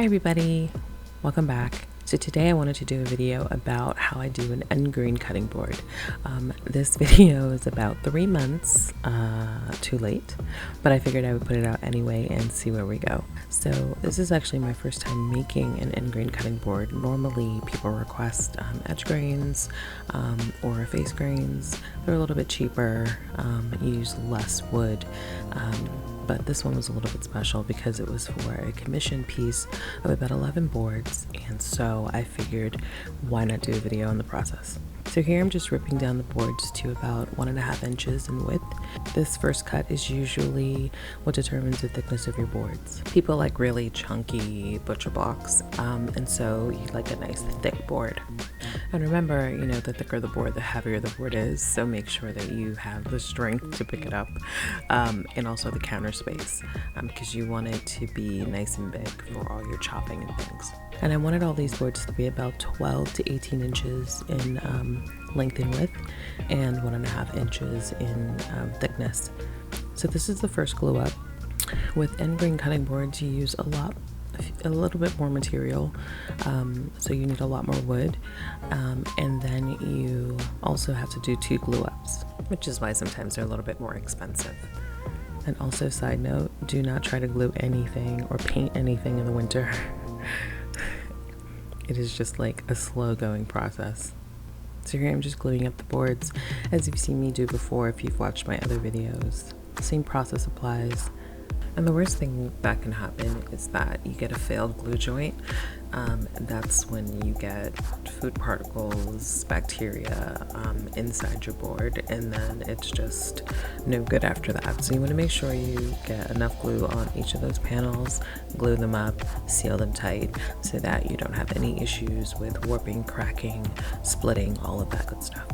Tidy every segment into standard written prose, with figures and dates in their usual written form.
Hi everybody, welcome back. So today I wanted to do a video about how I do an end grain cutting board. This video is about 3 months too late, but I figured I would put it out anyway and see where we go. So this is actually my first time making an end grain cutting board. Normally people request edge grains or face grains. They're a little bit cheaper, you use less wood. But this one was a little bit special because it was for a commission piece of about 11 boards, and so I figured why not do a video on the process. So here I'm just ripping down the boards to about 1.5 inches in width. This first cut is usually what determines the thickness of your boards. People like really chunky butcher blocks, and so you like a nice thick board. And remember, the thicker the board, the heavier the board is, so make sure that you have the strength to pick it up, and also the counter space, because you want it to be nice and big for all your chopping and things. And I wanted all these boards to be about 12 to 18 inches in length and width, and 1.5 inches in thickness. So this is the first glue up. With end grain cutting boards, you use a little bit more material, so you need a lot more wood, and then you also have to do 2 glue ups, which is why sometimes they're a little bit more expensive. And also, side note, do not try to glue anything or paint anything in the winter. It is just like a slow going process. So here I'm just gluing up the boards as you've seen me do before if you've watched my other videos. Same process applies. And the worst thing that can happen is that you get a failed glue joint. That's when you get food particles, bacteria inside your board, and then it's just no good after that. So you want to make sure you get enough glue on each of those panels, glue them up, seal them tight so that you don't have any issues with warping, cracking, splitting, all of that good stuff.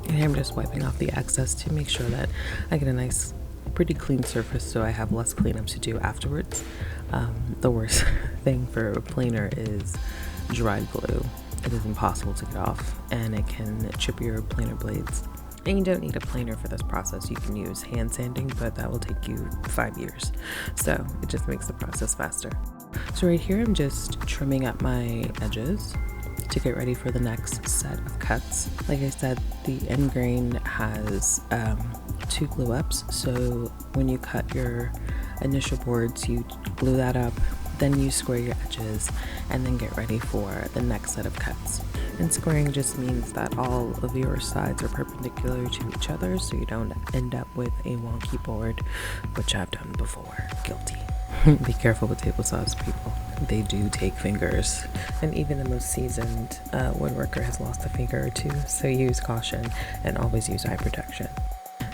And I'm just wiping off the excess to make sure that I get a nice, pretty clean surface so I have less cleanup to do afterwards. The worst thing for a planer is dried glue. It is impossible to get off, and it can chip your planer blades. And you don't need a planer for this process. You can use hand sanding, but that will take you 5 years. So it just makes the process faster. So right here, I'm just trimming up my edges to get ready for the next set of cuts. Like I said, the end grain has 2 glue ups, so when you cut your initial boards, you glue that up, then you square your edges, and then get ready for the next set of cuts. And squaring just means that all of your sides are perpendicular to each other, so you don't end up with a wonky board, which I've done before. Guilty. Be careful with table saws, people. They do take fingers, and even the most seasoned woodworker has lost a finger or 2, so use caution and always use eye protection.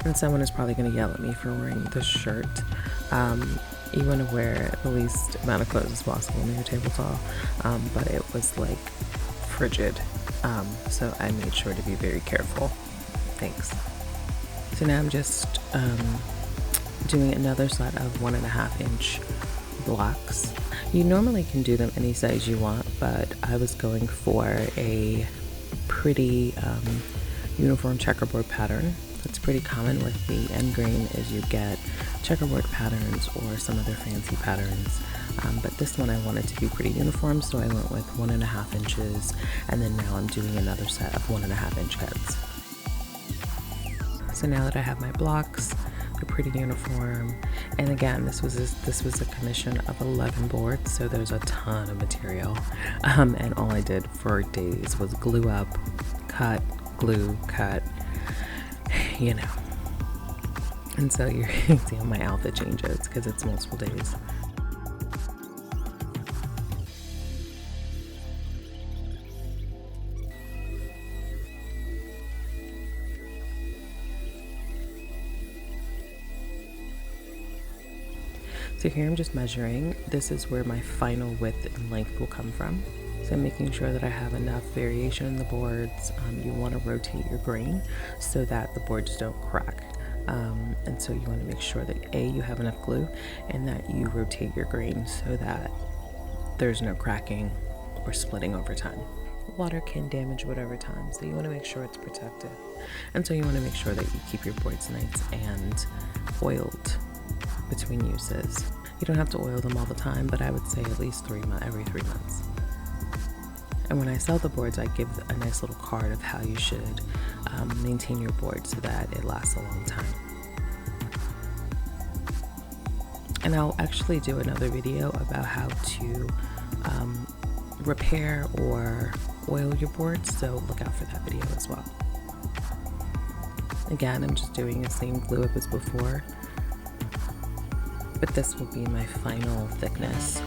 And someone is probably going to yell at me for wearing this shirt. You want to wear the least amount of clothes as possible on your table saw, but it was like frigid, so I made sure to be very careful. Thanks. So now I'm just doing another set of 1.5 inch blocks. You normally can do them any size you want, but I was going for a pretty uniform checkerboard pattern. That's pretty common with the end grain, is you get checkerboard patterns or some other fancy patterns, but this one I wanted to be pretty uniform, so I went with 1.5 inches, and then now I'm doing another set of 1.5 inch cuts. So now that I have my blocks, they're pretty uniform, and again, this was a commission of 11 boards, so there's a ton of material, and all I did for days was glue up, cut, glue, cut, and so you're seeing my outfit changes because it's multiple days. So here I'm just measuring. This is where my final width and length will come from. So I'm making sure that I have enough variation in the boards. You want to rotate your grain so that the boards don't crack. And so you want to make sure that you have enough glue, and that you rotate your grain so that there's no cracking or splitting over time. Water can damage wood over time, so you want to make sure it's protected. And so you want to make sure that you keep your boards nice and oiled between uses. You don't have to oil them all the time, but I would say at least every 3 months. And when I sell the boards, I give a nice little card of how you should maintain your board so that it lasts a long time. And I'll actually do another video about how to repair or oil your boards, so look out for that video as well. Again, I'm just doing the same glue up as before, but this will be my final thickness,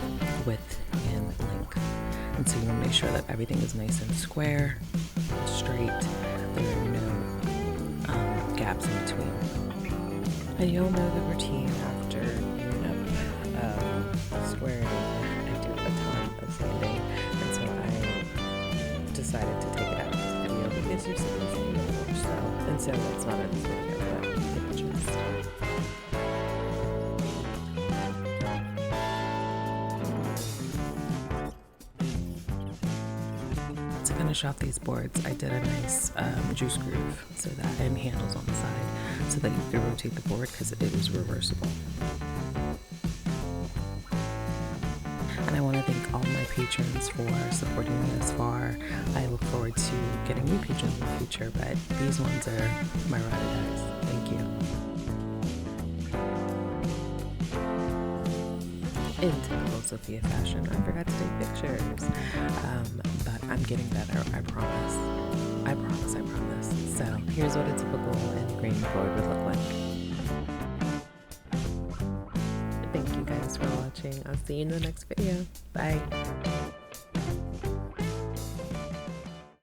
width, and length. And so you want to make sure that everything is nice and square, straight, there are no gaps in between. And you'll know the routine after gluing up squaring. I do a ton of sanding, and so I decided to take it out of this video because you've seen this video before, and so it's not in this video, but it's just. To finish off these boards, I did a nice juice groove and handles on the side so that you can rotate the board because it is reversible. And I want to thank all my patrons for supporting me this far. I look forward to getting new patrons in the future, but these ones are my ride or dies. Thank you. In typical Sophia fashion, I forgot to take pictures, but I'm getting better, I promise. I promise. So here's what a typical ingrained board would look like. Thank you guys for watching. I'll see you in the next video. Bye.